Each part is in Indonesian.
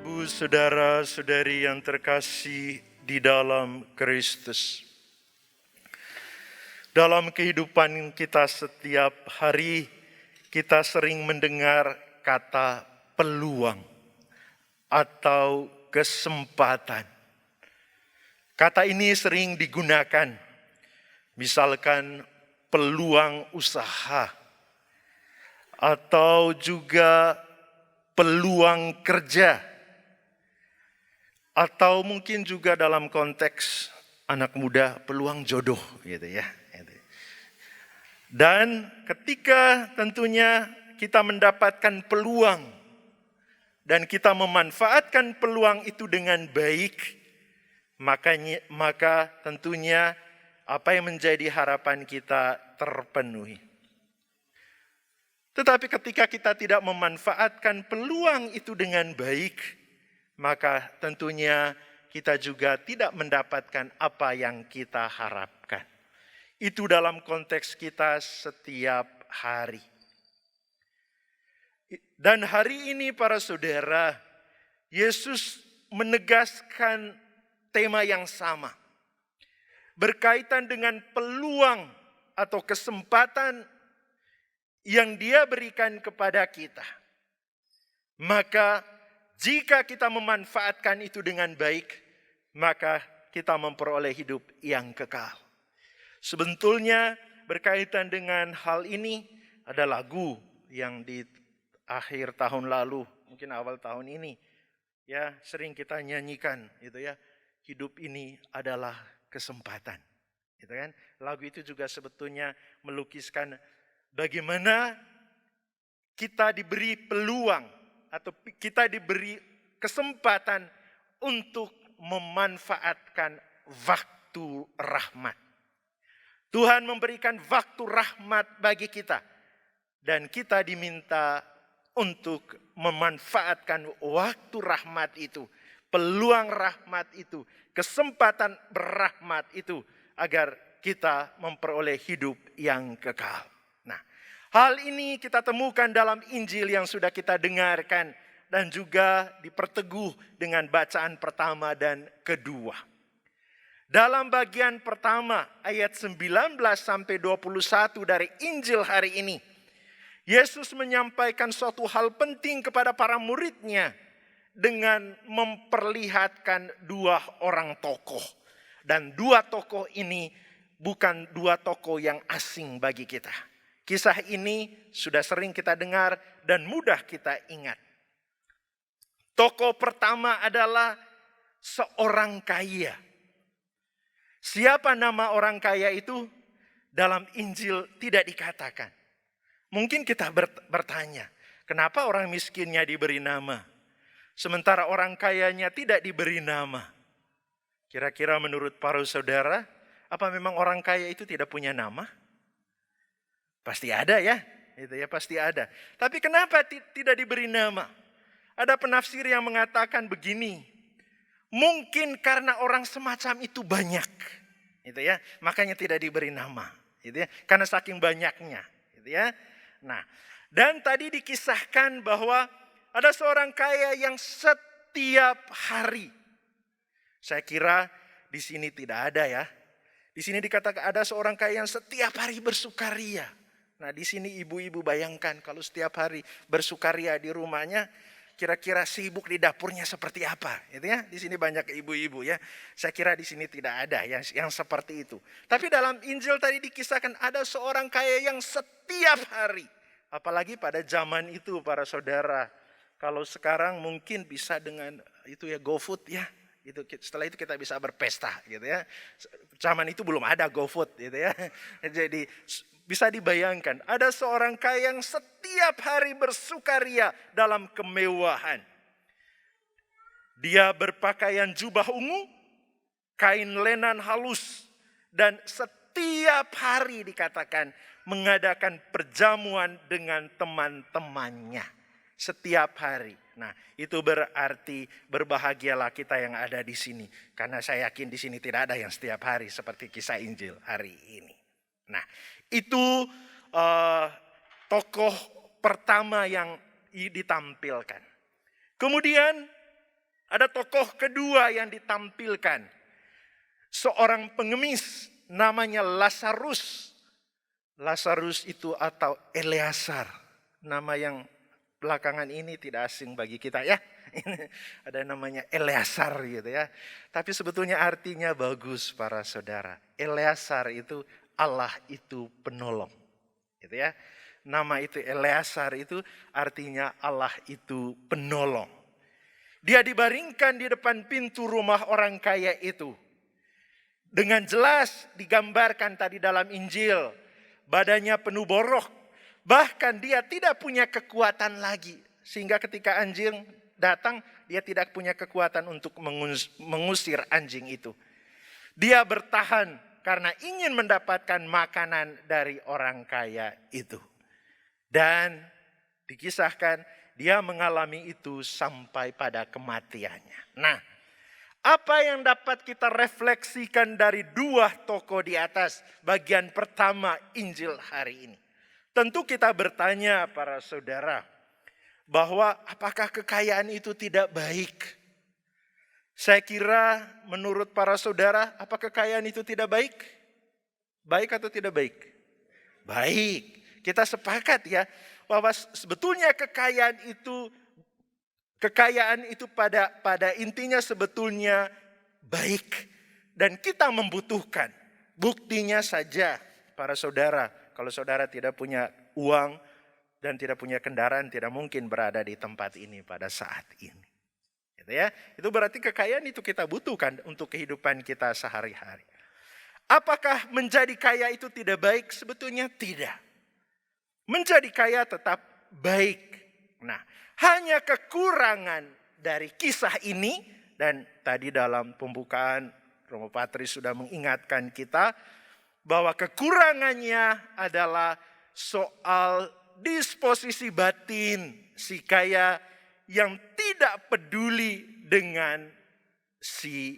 Ibu, saudara-saudari yang terkasih di dalam Kristus. Dalam kehidupan kita setiap hari, kita sering mendengar kata peluang atau kesempatan. Kata ini sering digunakan, misalkan peluang usaha, atau juga peluang kerja, atau mungkin juga dalam konteks anak muda peluang jodoh gitu ya. Dan ketika tentunya kita mendapatkan peluang dan kita memanfaatkan peluang itu dengan baik, maka tentunya apa yang menjadi harapan kita terpenuhi. Tetapi ketika kita tidak memanfaatkan peluang itu dengan baik, maka tentunya kita juga tidak mendapatkan apa yang kita harapkan. Itu dalam konteks kita setiap hari. Dan hari ini para saudara, Yesus menegaskan tema yang sama. Berkaitan dengan peluang atau kesempatan yang Dia berikan kepada kita. Maka jika kita memanfaatkan itu dengan baik, maka kita memperoleh hidup yang kekal. Sebetulnya berkaitan dengan hal ini ada lagu yang di akhir tahun lalu, mungkin awal tahun ini, ya sering kita nyanyikan, gitu ya. Hidup ini adalah kesempatan, gitu kan? Lagu itu juga sebetulnya melukiskan bagaimana kita diberi peluang atau kita diberi kesempatan untuk memanfaatkan waktu rahmat. Tuhan memberikan waktu rahmat bagi kita. Dan kita diminta untuk memanfaatkan waktu rahmat itu. Peluang rahmat itu. Kesempatan berrahmat itu. Agar kita memperoleh hidup yang kekal. Nah, hal ini kita temukan dalam Injil yang sudah kita dengarkan. Dan juga diperteguh dengan bacaan pertama dan kedua. Dalam bagian pertama ayat 19 sampai 21 dari Injil hari ini, Yesus menyampaikan suatu hal penting kepada para muridnya dengan memperlihatkan dua orang tokoh. Dan dua tokoh ini bukan dua tokoh yang asing bagi kita. Kisah ini sudah sering kita dengar dan mudah kita ingat. Tokoh pertama adalah seorang kaya. Siapa nama orang kaya itu? Dalam Injil tidak dikatakan. Mungkin kita bertanya, kenapa orang miskinnya diberi nama? Sementara orang kayanya tidak diberi nama. Kira-kira menurut para saudara, apa memang orang kaya itu tidak punya nama? Pasti ada ya, itu ya pasti ada. Tapi kenapa tidak diberi nama? Ada penafsir yang mengatakan begini. Mungkin karena orang semacam itu banyak, gitu ya. Makanya tidak diberi nama, gitu ya. Karena saking banyaknya, gitu ya. Nah, dan tadi dikisahkan bahwa ada seorang kaya yang setiap hari. Saya kira di sini tidak ada ya. Di sini dikatakan ada seorang kaya yang setiap hari bersukaria. Nah, di sini ibu-ibu bayangkan kalau setiap hari bersukaria di rumahnya. Kira-kira sibuk di dapurnya seperti apa, gitu ya? Di sini banyak ibu-ibu ya. Saya kira di sini tidak ada yang seperti itu. Tapi dalam Injil tadi dikisahkan ada seorang kaya yang setiap hari, apalagi pada zaman itu para saudara. Kalau sekarang mungkin bisa dengan itu ya GoFood ya. Itu setelah itu kita bisa berpesta, gitu ya. Zaman itu belum ada GoFood, gitu ya. Jadi bisa dibayangkan, ada seorang kaya yang setiap hari bersukaria dalam kemewahan. Dia berpakaian jubah ungu, kain lenan halus, dan setiap hari dikatakan mengadakan perjamuan dengan teman-temannya. Setiap hari. Nah, itu berarti berbahagialah kita yang ada di sini. Karena saya yakin di sini tidak ada yang setiap hari seperti kisah Injil hari ini. Nah, itu tokoh pertama yang ditampilkan. Kemudian Ada tokoh kedua yang ditampilkan. Seorang pengemis namanya Lazarus. Lazarus itu atau Eleazar. Nama yang belakangan ini tidak asing bagi kita ya. Ada namanya Eleazar gitu ya. Tapi sebetulnya artinya bagus para saudara. Eleazar itu Allah itu penolong. Gitu ya. Nama itu Eleazar itu artinya Allah itu penolong. Dia dibaringkan di depan pintu rumah orang kaya itu. Dengan jelas digambarkan tadi dalam Injil. Badannya penuh borok. Bahkan dia tidak punya kekuatan lagi. Sehingga ketika anjing datang, dia tidak punya kekuatan untuk mengusir anjing itu. Dia bertahan karena ingin mendapatkan makanan dari orang kaya itu. Dan dikisahkan dia mengalami itu sampai pada kematiannya. Nah, apa yang dapat kita refleksikan dari dua tokoh di atas bagian pertama Injil hari ini? Tentu kita bertanya para saudara bahwa apakah kekayaan itu tidak baik? Saya kira menurut para saudara apa kekayaan itu tidak baik? Baik atau tidak baik? Baik. Kita sepakat ya bahwa sebetulnya kekayaan itu pada intinya sebetulnya baik. Dan kita membutuhkan. Buktinya saja para saudara. Kalau saudara tidak punya uang dan tidak punya kendaraan, tidak mungkin berada di tempat ini pada saat ini. Gitu ya. Itu berarti kekayaan itu kita butuhkan untuk kehidupan kita sehari-hari. Apakah menjadi kaya itu tidak baik? Sebetulnya tidak. Menjadi kaya tetap baik. Nah, hanya kekurangan dari kisah ini, dan tadi dalam pembukaan Romo Patris sudah mengingatkan kita, bahwa kekurangannya adalah soal disposisi batin si kaya yang tidak peduli dengan si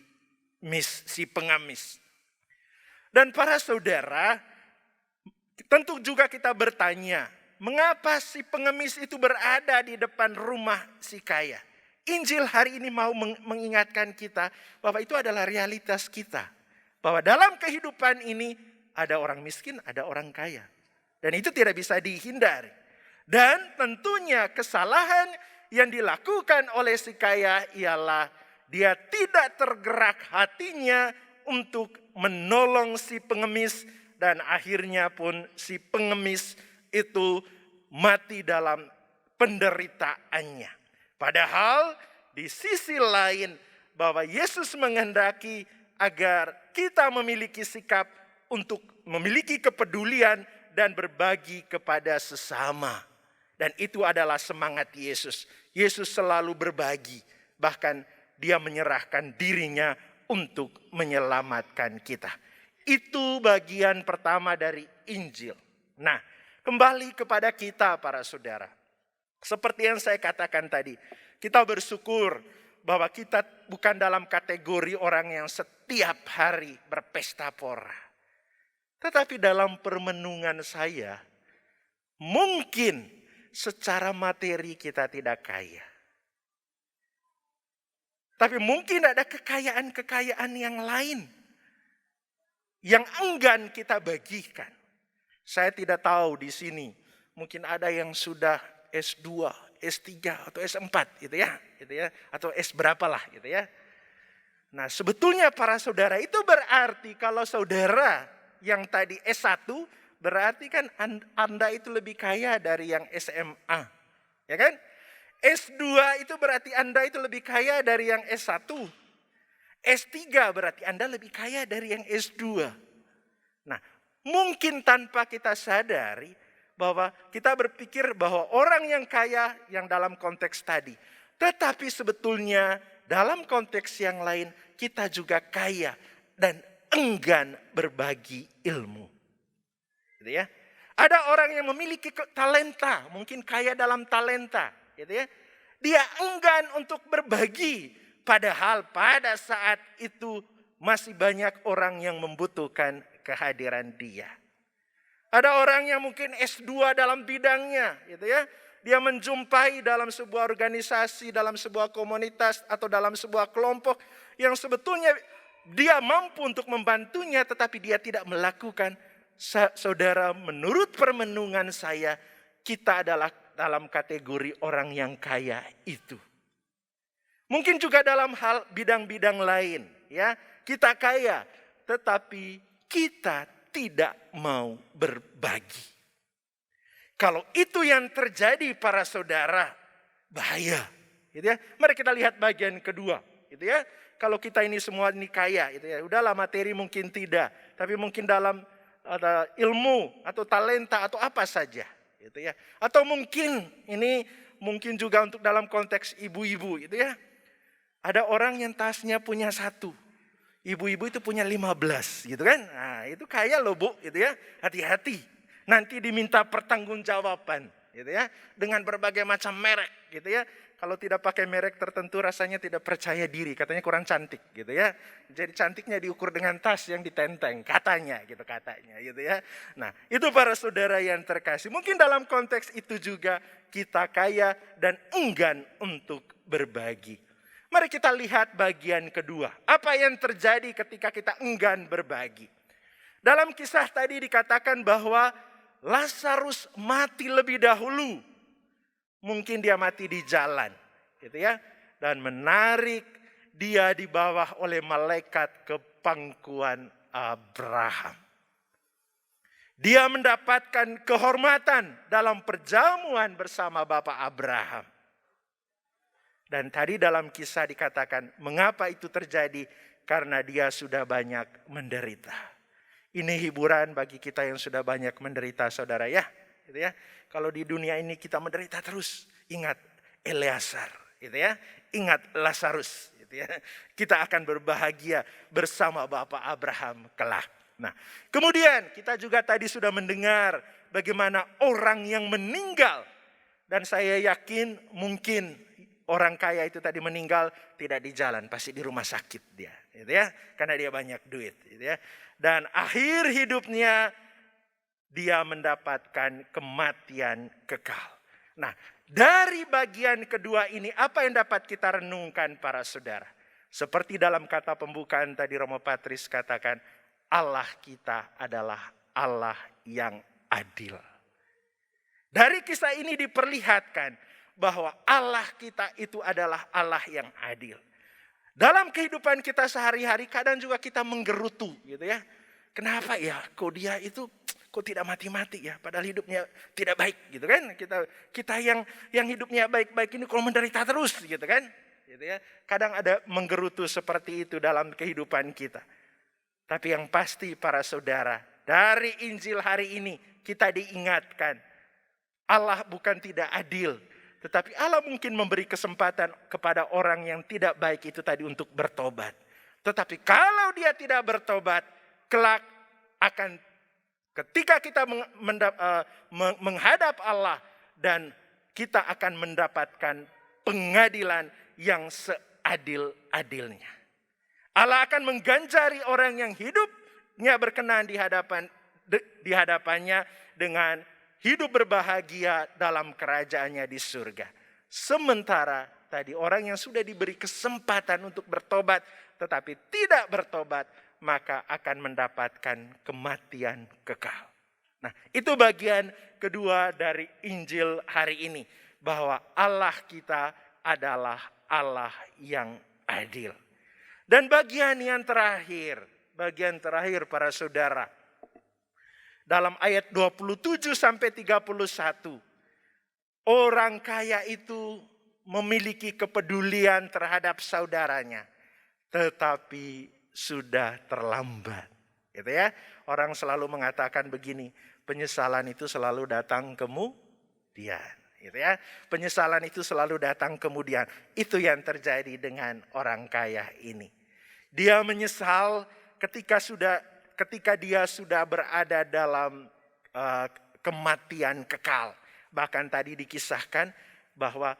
pengemis. Dan para saudara, tentu juga kita bertanya, mengapa si pengemis itu berada di depan rumah si kaya? Injil hari ini mau mengingatkan kita bahwa itu adalah realitas kita. Bahwa dalam kehidupan ini ada orang miskin, ada orang kaya. Dan itu tidak bisa dihindari. Dan tentunya kesalahan yang dilakukan oleh si kaya ialah dia tidak tergerak hatinya untuk menolong si pengemis. Dan akhirnya pun si pengemis itu mati dalam penderitaannya. Padahal di sisi lain bahwa Yesus menghendaki agar kita memiliki sikap untuk memiliki kepedulian dan berbagi kepada sesama. Dan itu adalah semangat Yesus. Yesus selalu berbagi. Bahkan dia menyerahkan dirinya untuk menyelamatkan kita. Itu bagian pertama dari Injil. Nah, kembali kepada kita para saudara. Seperti yang saya katakan tadi, kita bersyukur bahwa kita bukan dalam kategori orang yang setiap hari berpesta pora. Tetapi dalam permenungan saya, mungkin secara materi kita tidak kaya. Tapi mungkin ada kekayaan-kekayaan yang lain yang enggan kita bagikan. Saya tidak tahu di sini, mungkin ada yang sudah S2, S3 atau S4 gitu ya, atau S berapalah gitu ya. Nah, sebetulnya para saudara itu berarti kalau saudara yang tadi S1 berarti kan Anda itu lebih kaya dari yang SMA. Ya kan? S2 itu berarti Anda itu lebih kaya dari yang S1. S3 berarti Anda lebih kaya dari yang S2. Nah, mungkin tanpa kita sadari bahwa kita berpikir bahwa orang yang kaya yang dalam konteks tadi. Tetapi sebetulnya dalam konteks yang lain kita juga kaya dan enggan berbagi ilmu. Gitu ya. Ada orang yang memiliki talenta, mungkin kaya dalam talenta, gitu ya. Dia enggan untuk berbagi, padahal pada saat itu masih banyak orang yang membutuhkan kehadiran dia. Ada orang yang mungkin S2 dalam bidangnya, gitu ya. Dia menjumpai dalam sebuah organisasi, dalam sebuah komunitas, atau dalam sebuah kelompok yang sebetulnya dia mampu untuk membantunya, tetapi dia tidak melakukan. Saudara, menurut permenungan saya, kita adalah dalam kategori orang yang kaya itu. Mungkin juga dalam hal bidang-bidang lain, ya. Kita kaya, tetapi kita tidak mau berbagi. Kalau itu yang terjadi para saudara, bahaya. Gitu ya. Mari kita lihat bagian kedua. Gitu ya. Kalau kita ini semua ini kaya, gitu ya. Udahlah, materi mungkin tidak, tapi mungkin dalam ada ilmu atau talenta atau apa saja. Gitu ya. Atau mungkin juga untuk dalam konteks ibu-ibu. Gitu ya. Ada orang yang tasnya punya 1. Ibu-ibu itu punya 15 gitu kan. Nah itu kaya loh Bu gitu ya. Hati-hati. Nanti diminta pertanggungjawaban gitu ya. Dengan berbagai macam merek gitu ya. Kalau tidak pakai merek tertentu rasanya tidak percaya diri. Katanya kurang cantik gitu ya. Jadi cantiknya diukur dengan tas yang ditenteng. Katanya gitu ya. Nah itu para saudara yang terkasih. Mungkin dalam konteks itu juga kita kaya dan enggan untuk berbagi. Mari kita lihat bagian kedua. Apa yang terjadi ketika kita enggan berbagi? Dalam kisah tadi dikatakan bahwa Lazarus mati lebih dahulu. Mungkin dia mati di jalan, gitu ya. Dan menarik dia di bawah oleh malaikat ke pangkuan Abraham. Dia mendapatkan kehormatan dalam perjamuan bersama Bapak Abraham. Dan tadi dalam kisah dikatakan, mengapa itu terjadi? Karena dia sudah banyak menderita. Ini hiburan bagi kita yang sudah banyak menderita, saudara ya. Gitu ya. Kalau di dunia ini kita menderita terus, ingat Eleazar, gitu ya. Ingat Lazarus, gitu ya. Kita akan berbahagia bersama Bapak Abraham kelak. Nah, kemudian kita juga tadi sudah mendengar bagaimana orang yang meninggal. Dan saya yakin mungkin orang kaya itu tadi meninggal tidak di jalan, pasti di rumah sakit dia, gitu ya, karena dia banyak duit, gitu ya. Dan akhir hidupnya dia mendapatkan kematian kekal. Nah, dari bagian kedua ini apa yang dapat kita renungkan para saudara? Seperti dalam kata pembukaan tadi Romo Patris katakan, Allah kita adalah Allah yang adil. Dari kisah ini diperlihatkan bahwa Allah kita itu adalah Allah yang adil. Dalam kehidupan kita sehari-hari kadang juga kita menggerutu gitu ya. Kenapa ya kok dia itu kok tidak mati-mati ya, padahal hidupnya tidak baik gitu kan. Kita yang hidupnya baik-baik ini kok menderita terus gitu kan. Gitu ya. Kadang ada menggerutu seperti itu dalam kehidupan kita. Tapi yang pasti para saudara, dari Injil hari ini kita diingatkan Allah bukan tidak adil. Tetapi Allah mungkin memberi kesempatan kepada orang yang tidak baik itu tadi untuk bertobat. Tetapi kalau dia tidak bertobat, kelak akan ketika kita menghadap Allah dan kita akan mendapatkan pengadilan yang seadil-adilnya. Allah akan mengganjari orang yang hidupnya berkenan di hadapannya dengan hidup berbahagia dalam kerajaannya di surga. Sementara tadi orang yang sudah diberi kesempatan untuk bertobat tetapi tidak bertobat, maka akan mendapatkan kematian kekal. Nah, itu bagian kedua dari Injil hari ini. Bahwa Allah kita adalah Allah yang adil. Dan bagian terakhir para saudara. Dalam ayat 27 sampai 31. Orang kaya itu memiliki kepedulian terhadap saudaranya. Tetapi sudah terlambat. Gitu ya. Orang selalu mengatakan begini. Penyesalan itu selalu datang kemudian. Gitu ya. Penyesalan itu selalu datang kemudian. Itu yang terjadi dengan orang kaya ini. Dia menyesal ketika dia sudah berada dalam kematian kekal. Bahkan tadi dikisahkan bahwa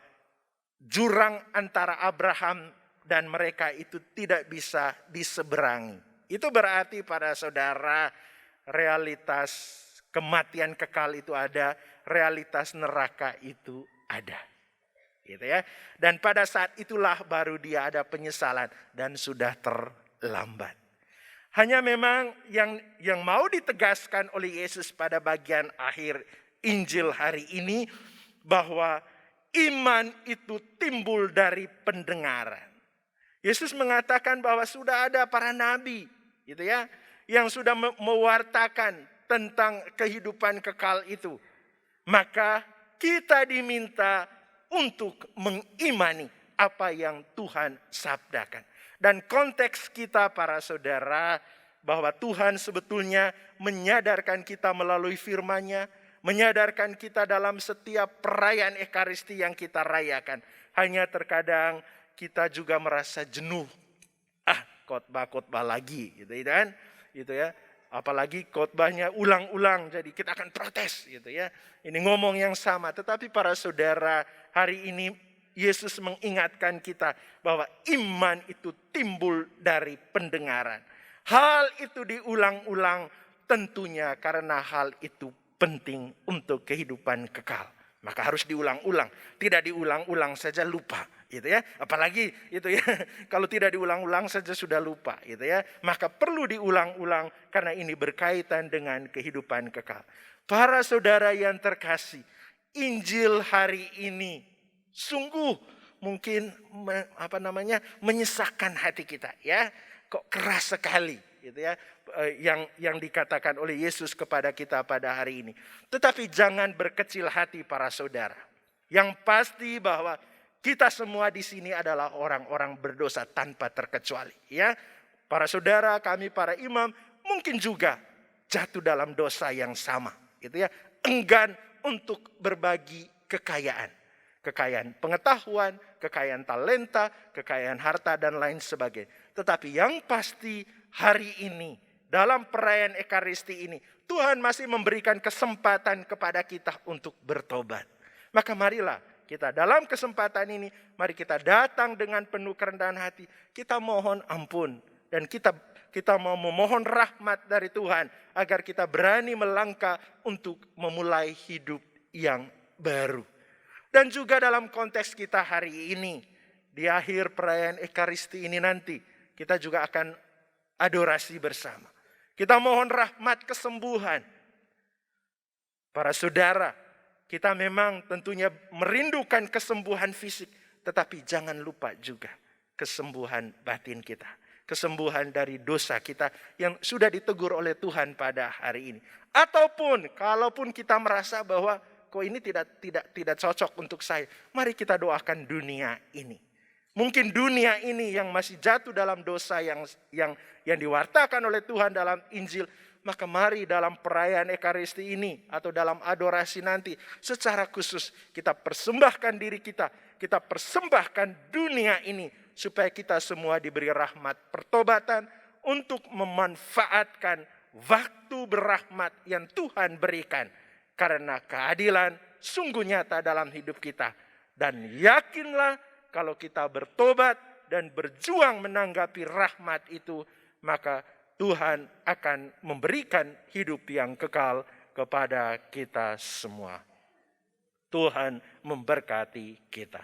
jurang antara Abraham dan mereka itu tidak bisa diseberangi. Itu berarti pada saudara realitas kematian kekal itu ada, realitas neraka itu ada. Gitu ya. Dan pada saat itulah baru dia ada penyesalan dan sudah terlambat. Hanya memang yang mau ditegaskan oleh Yesus pada bagian akhir Injil hari ini, bahwa iman itu timbul dari pendengaran. Yesus mengatakan bahwa sudah ada para nabi, gitu ya, yang sudah mewartakan tentang kehidupan kekal itu. Maka kita diminta untuk mengimani apa yang Tuhan sabdakan. Dan konteks kita para saudara, bahwa Tuhan sebetulnya menyadarkan kita melalui firman-Nya, menyadarkan kita dalam setiap perayaan Ekaristi yang kita rayakan. Hanya terkadang kita juga merasa jenuh. Khotbah lagi, gitu kan? Gitu ya. Apalagi khotbahnya ulang-ulang, jadi kita akan protes, gitu ya. Ini ngomong yang sama, tetapi para saudara, hari ini Yesus mengingatkan kita bahwa iman itu timbul dari pendengaran. Hal itu diulang-ulang tentunya karena hal itu penting untuk kehidupan kekal. Maka harus diulang-ulang. Tidak diulang-ulang saja lupa, gitu ya. Apalagi itu ya, kalau tidak diulang-ulang saja sudah lupa, gitu ya. Maka perlu diulang-ulang karena ini berkaitan dengan kehidupan kekal. Para saudara yang terkasih, Injil hari ini sungguh mungkin menyesakkan hati kita, ya. Kok keras sekali, gitu ya, yang dikatakan oleh Yesus kepada kita pada hari ini. Tetapi jangan berkecil hati para saudara. Yang pasti bahwa kita semua di sini adalah orang-orang berdosa tanpa terkecuali, ya. Para saudara, kami para imam mungkin juga jatuh dalam dosa yang sama, gitu ya. Enggan untuk berbagi kekayaan. Kekayaan pengetahuan, kekayaan talenta, kekayaan harta, dan lain sebagainya. Tetapi yang pasti hari ini, dalam perayaan Ekaristi ini, Tuhan masih memberikan kesempatan kepada kita untuk bertobat. Maka marilah kita dalam kesempatan ini, mari kita datang dengan penuh kerendahan hati. Kita mohon ampun dan kita mau memohon rahmat dari Tuhan agar kita berani melangkah untuk memulai hidup yang baru. Dan juga dalam konteks kita hari ini, di akhir perayaan Ekaristi ini nanti, kita juga akan adorasi bersama. Kita mohon rahmat kesembuhan. Para saudara, kita memang tentunya merindukan kesembuhan fisik, tetapi jangan lupa juga kesembuhan batin kita. Kesembuhan dari dosa kita yang sudah ditegur oleh Tuhan pada hari ini. Ataupun kalaupun kita merasa bahwa kok ini tidak cocok untuk saya, mari kita doakan dunia ini. Mungkin dunia ini yang masih jatuh dalam dosa yang diwartakan oleh Tuhan dalam Injil, maka mari dalam perayaan Ekaristi ini atau dalam adorasi nanti secara khusus kita persembahkan diri kita persembahkan dunia ini supaya kita semua diberi rahmat pertobatan untuk memanfaatkan waktu berahmat yang Tuhan berikan. Karena keadilan sungguh nyata dalam hidup kita. Dan yakinlah kalau kita bertobat dan berjuang menanggapi rahmat itu, maka Tuhan akan memberikan hidup yang kekal kepada kita semua. Tuhan memberkati kita.